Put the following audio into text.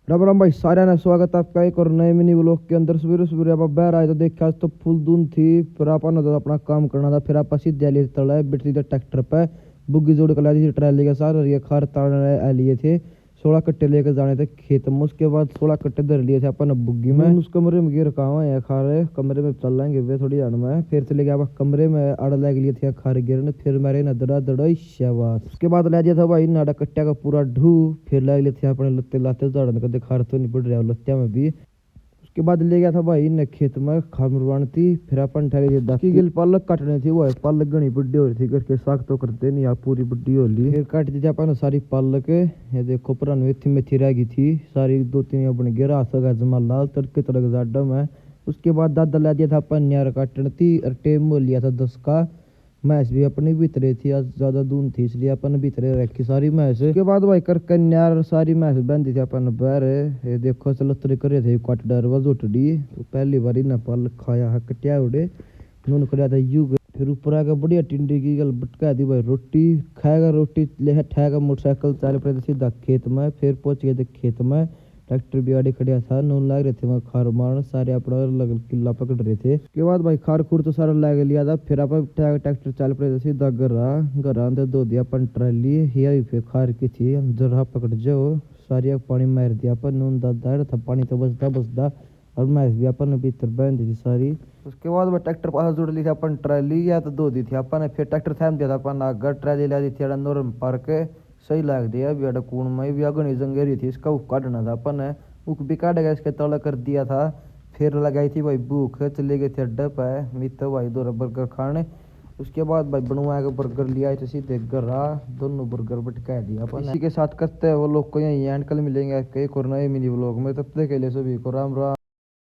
राम राम भाई सारे ने स्वागत है आपका एक और नए मिनी ब्लॉग के अंदर। सवेरे सवेरे आप बाहर आए तो देखा आज तो फुल धुंध थी। फिर अपन तो अपना काम करना था। फिर आप सीधे लिए तड़ा बिटली थे ट्रैक्टर पे बुग्गी जोड़ कर ला दी थी ट्रैली के साथ। और ये खार ताड़ने लिए थे 16 कट्टे लेकर जाने थे खेत में। उसके बाद 16 कट्टे धर लिए थे अपन बुग्गी में। उस कमरे में गिर कहा है खारे कमरे में चल लेंगे वे थोड़ी जान में। फिर चले गया कमरे में अड़ लग लिए थे खारे गिरने। फिर मेरे न दड़ा दड़ा शाबाश। उसके बाद ले दिया था भाई नाड़ा कट्टा का पूरा ढू। फिर लग लिए थे अपने लत्ते लाते दौड़ने का खार तो नहीं पड़ रहा लत्या में भी। उसके बाद ले गया था भाई ने खेत में खाद मुरवानी थी। फिर अपन ठहरे की गिल पालक काटनी थी। वो पालक घनी बड्डी हो रही थी करके साग तो करते नहीं आप पूरी बड्डी हो ली। फिर काट दी थी अपन सारी पालक। ये देखो पुरानी मेथी मेथी रह गई थी सारी 2-3 अपन गिरा सगा जमा लाल तड़के तड़क जाडा में। उसके बाद दादा ला दिया था अपन न्यार काटनी थी और टेम लिया था 10 का। भैंस भी अपनी भीतरे थी आज ज्यादा दून थी इसलिए अपन भीतरे रखी सारी भैंस। उसके बाद भाई कर कन्यार सारी भैंस बंदी थी अपन बैर। ये देखो चलो तरी करे थे काट डर वज उठड़ी तो पहली बारी न पल खाया है कटिया उड़े नून खड़ा था युग। फिर ऊपर आकर बढ़िया टिंडी की गल बटका दी भाई रोटी खाएगा रोटी ले ठेगा मोटरसाइकिल चाल पड़े सीधा खेत में। फिर पहुंच गए थे खेत में ट्रैक्टर भी आड़े खड़िया था नून लाग रहे थे वहाँ खार मारन सारे अपना अलग किला पकड़ रहे थे। उसके बाद भाई खार खूर तो सारा लाग लिया था। फिर अपन ट्रैक्टर चाल पड़े थे सीधा घर अंदर दो दिया अपन ट्रैली ही फिर खार की थी जरा पकड़ जाओ सारी पानी मार दिया अपन नून दादा था पानी तो बसदा बसदा। और मैस भी अपन भीतर बहन दी थी सारी। उसके बाद में ट्रैक्टर पास जुड़ ली थी अपन ट्रैली या तो दो दी थी अपन। फिर ट्रैक्टर थाम दिया था अपन आगे ट्रैली ला दी थी नोरम पार के सही लाग दिया भी अड़ा कूण में भी अगनी जंगेरी थी इसका उक काटना था अपन ने उक भी काट गया इसके तला कर दिया था। फिर लगाई थी भाई भूख चले गए थे अड्डे पे मित भाई दो बर्गर खाने। उसके बाद भाई बनवा के बर्गर लिया तो सीधे घर आ दोनों बर्गर बटका दिया अपन। इसी के साथ करते हैं वो लोग को यहीं एंड कल मिलेंगे एक और नए मिनी व्लॉग में। तब तक के लिए सभी को राम राम।